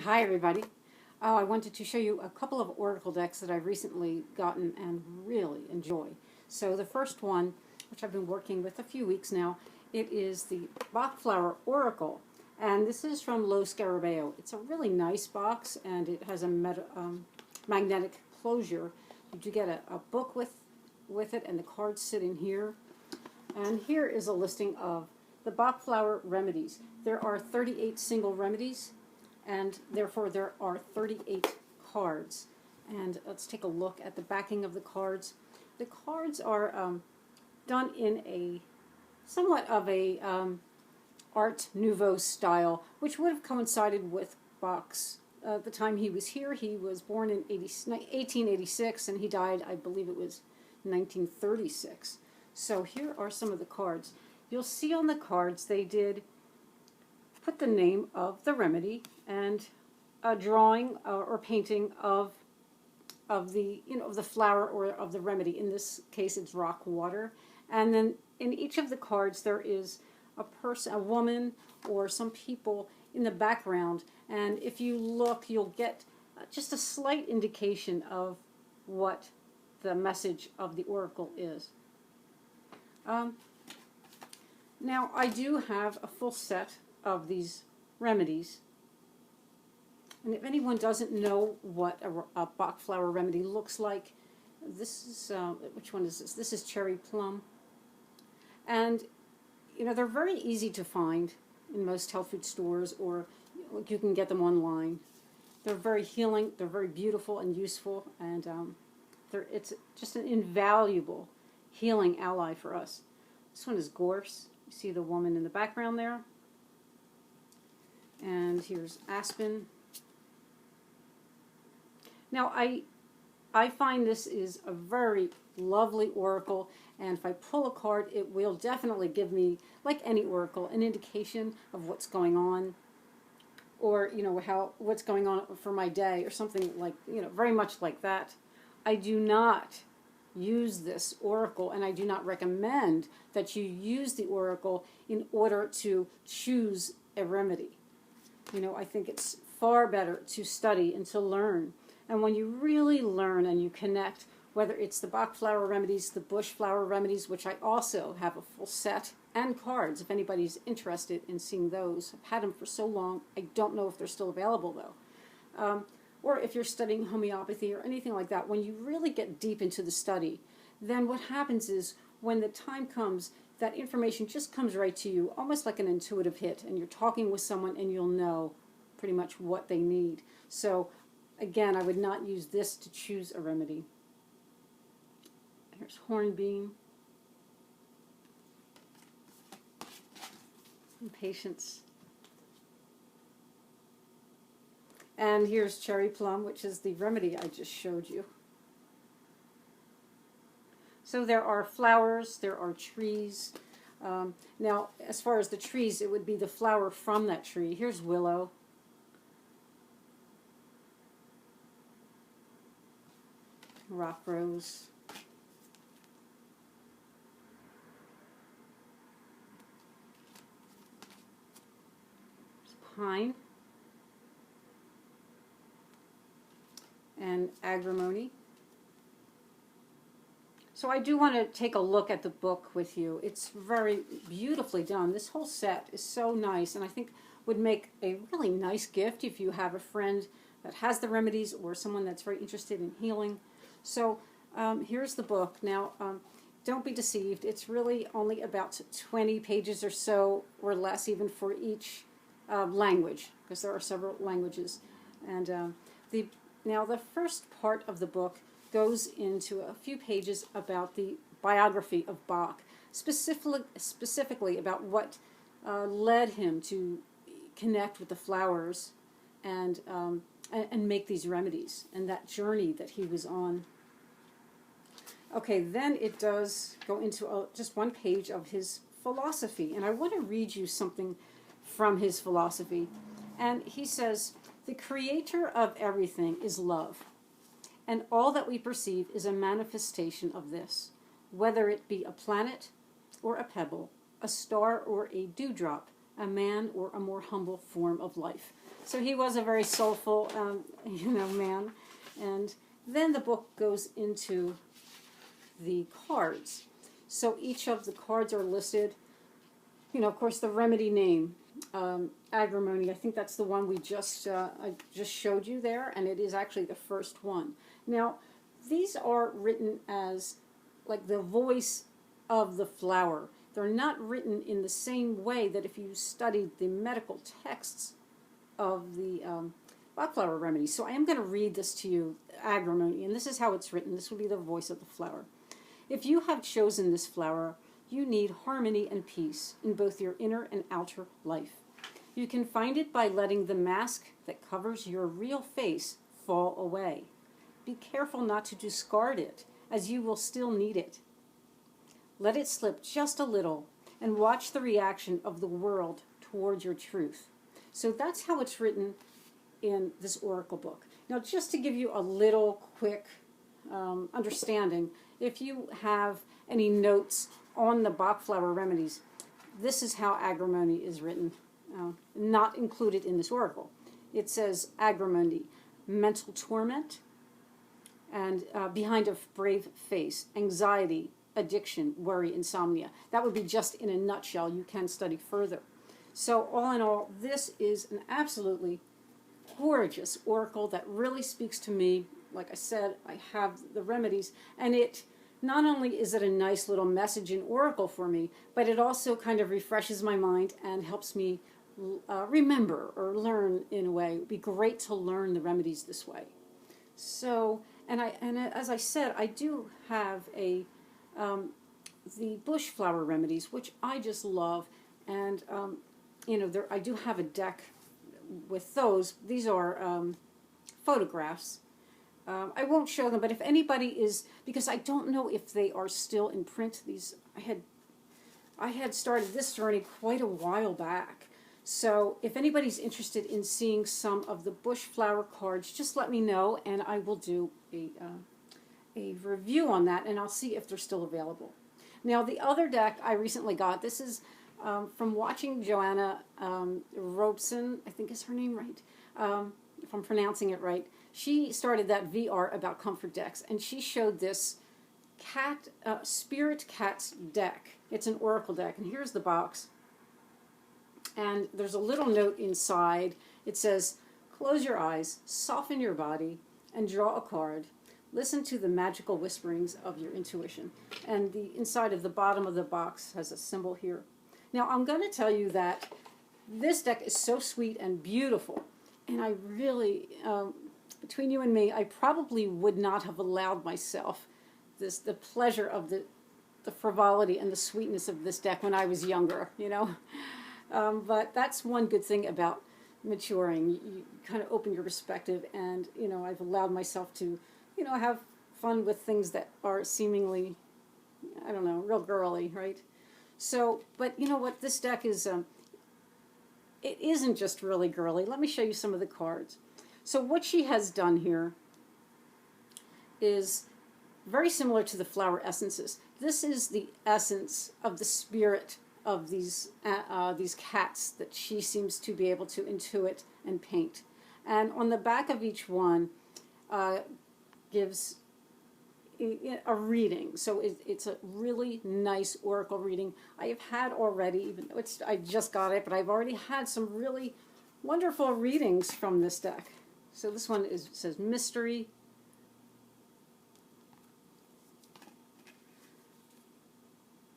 Hi everybody. I wanted to show you a couple of oracle decks that I've recently gotten and really enjoy. So the first one, which I've been working with a few weeks now, it is the Bach Flower Oracle. And this is from Scarabeo. It's a really nice box and it has a magnetic closure. You do get a book with it, and the cards sit in here. And here is a listing of the Bach Flower remedies. There are 38 single remedies, and therefore there are 38 cards. And let's take a look at the backing of the cards. The cards are done in a somewhat of a Art Nouveau style, which would have coincided with Bach's the time he was here. He was born in 1886 and he died, I believe it was 1936. So here are some of the cards. You'll see on the cards they did put the name of the remedy and a drawing or painting of the of the flower or of the remedy. In this case, it's rock water. And then in each of the cards there is a person, a woman, or some people in the background. And if you look, you'll get just a slight indication of what the message of the oracle is. Now, I do have a full set of these remedies. And if anyone doesn't know what a Bach flower remedy looks like, this is, which one is this? This is cherry plum. And, you know, they're very easy to find in most health food stores, or you can get them online. They're very healing, they're very beautiful and useful, and it's just an invaluable healing ally for us. This one is gorse. You see the woman in the background there. And here's aspen. Now, I find this is a very lovely oracle, and if I pull a card, it will definitely give me, like any oracle, an indication of what's going on, or what's going on for my day, or something like, very much like that. I do not use this oracle, and I do not recommend that you use the oracle in order to choose a remedy. I think it's far better to study and to learn. And when you really learn and you connect, whether it's the Bach flower remedies, the bush flower remedies, which I also have a full set, and cards, if anybody's interested in seeing those. I've had them for so long, I don't know if they're still available though. Or if you're studying homeopathy or anything like that, when you really get deep into the study, then what happens is when the time comes, that information just comes right to you, almost like an intuitive hit, and you're talking with someone and you'll know pretty much what they need. So again, I would not use this to choose a remedy. Here's hornbeam. And patience. And here's cherry plum, which is the remedy I just showed you. So there are flowers, there are trees. Now, as far as the trees, it would be the flower from that tree. Here's willow. Rock rose. Pine. And agrimony. So I do want to take a look at the book with you. It's very beautifully done. This whole set is so nice, and I think would make a really nice gift if you have a friend that has the remedies or someone that's very interested in healing. So here's the book. Now, don't be deceived. It's really only about 20 pages or so, or less even, for each language, because there are several languages. And now the first part of the book goes into a few pages about the biography of Bach, specifically about what led him to connect with the flowers and make these remedies, and that journey that he was on. Okay, then it does go into just one page of his philosophy, and I want to read you something from his philosophy. And he says, "The creator of everything is love, and all that we perceive is a manifestation of this, whether it be a planet or a pebble, a star or a dewdrop, a man or a more humble form of life." So he was a very soulful, man. And then the book goes into the cards. So each of the cards are listed. Of course, the remedy name, agrimony. I think that's the one I just showed you there, and it is actually the first one. Now, these are written as like the voice of the flower. They're not written in the same way that if you studied the medical texts of the Bach Flower remedy. So I am going to read this to you, agrimony, and this is how it's written. This will be the voice of the flower. If you have chosen this flower, you need harmony and peace in both your inner and outer life. You can find it by letting the mask that covers your real face fall away. Be careful not to discard it, as you will still need it. Let it slip just a little and watch the reaction of the world toward your truth. So that's how it's written in this oracle book. Now, just to give you a little quick understanding, if you have any notes on the Bach Flower remedies, this is how agrimony is written, not included in this oracle. It says agrimony, mental torment, and behind a brave face, anxiety, addiction, worry, insomnia. That would be just in a nutshell. You can study further. So all in all, this is an absolutely gorgeous oracle that really speaks to me. Like I said, I have the remedies, and it not only is it a nice little message in oracle for me, but it also kind of refreshes my mind and helps me remember or learn in a way. It would be great to learn the remedies this way. So, and as I said, I do have the bush flower remedies, which I just love, and I do have a deck with those. These are photographs. I won't show them, but if anybody is, because I don't know if they are still in print. These I had started this journey quite a while back. So if anybody's interested in seeing some of the bush flower cards, just let me know, and I will do a review on that, and I'll see if they're still available. Now, the other deck I recently got, this is from watching Joanna Robeson, I think is her name right, if I'm pronouncing it right. She started that VR about comfort decks, and she showed this Spirit Cats deck. It's an oracle deck, and here's the box. And there's a little note inside. It says, close your eyes, soften your body, and draw a card. Listen to the magical whisperings of your intuition. And the inside of the bottom of the box has a symbol here. Now, I'm going to tell you that this deck is so sweet and beautiful. And I really, between you and me, I probably would not have allowed myself the pleasure of the frivolity and the sweetness of this deck when I was younger, But that's one good thing about maturing. You kind of open your perspective, and, I've allowed myself to, have fun with things that are seemingly, I don't know, real girly, right? So, but you know what? This deck is, it isn't just really girly. Let me show you some of the cards. So what she has done here is very similar to the flower essences. This is the essence of the spirit of these cats that she seems to be able to intuit and paint. And on the back of each one gives a reading. So it's a really nice oracle reading. I have had already, even though I just got it, but I've already had some really wonderful readings from this deck. So this one says mystery,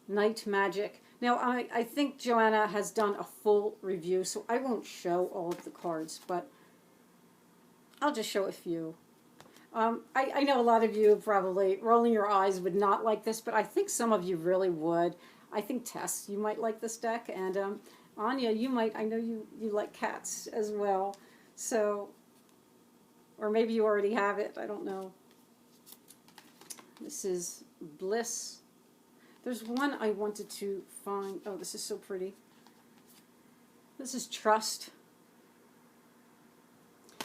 night magic. Now, I think Joanna has done a full review, so I won't show all of the cards, but I'll just show a few. I know a lot of you probably rolling your eyes would not like this, but I think some of you really would. I think Tess, you might like this deck, and Anya, you might. I know you like cats as well, so, or maybe you already have it. I don't know. This is Bliss. There's one I wanted to find. Oh, this is so pretty. This is Trust.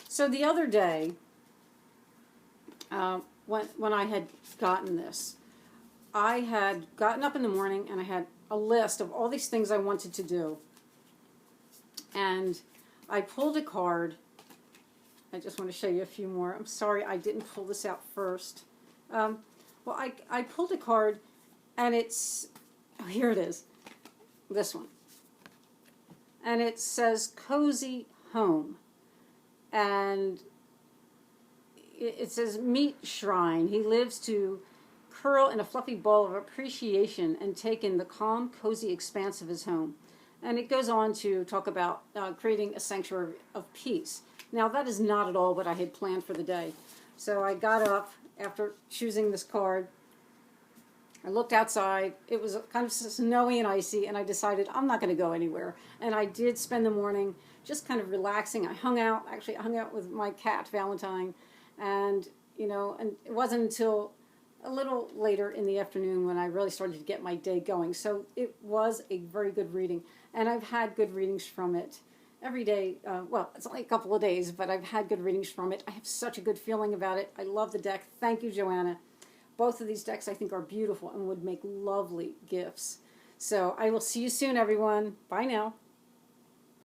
So the other day, when I had gotten this, I had gotten up in the morning and I had a list of all these things I wanted to do. And I pulled a card. I just want to show you a few more. I'm sorry I didn't pull this out first. Well, I pulled a card, and it's, oh, here it is, this one. And it says Cozy Home. And it says, meet Shrine. He lives to curl in a fluffy ball of appreciation and take in the calm, cozy expanse of his home. And it goes on to talk about creating a sanctuary of peace. Now, that is not at all what I had planned for the day. So I got up after choosing this card. I looked outside. It was kind of snowy and icy, and I decided I'm not going to go anywhere. And I did spend the morning just kind of relaxing. I hung out. Actually, I hung out with my cat, Valentine. And, you know, and it wasn't until a little later in the afternoon when I really started to get my day going. So it was a very good reading. And I've had good readings from it every day. Well, it's only a couple of days, but I've had good readings from it. I have such a good feeling about it. I love the deck. Thank you, Joanna. Both of these decks, I think, are beautiful and would make lovely gifts. So I will see you soon, everyone. Bye now.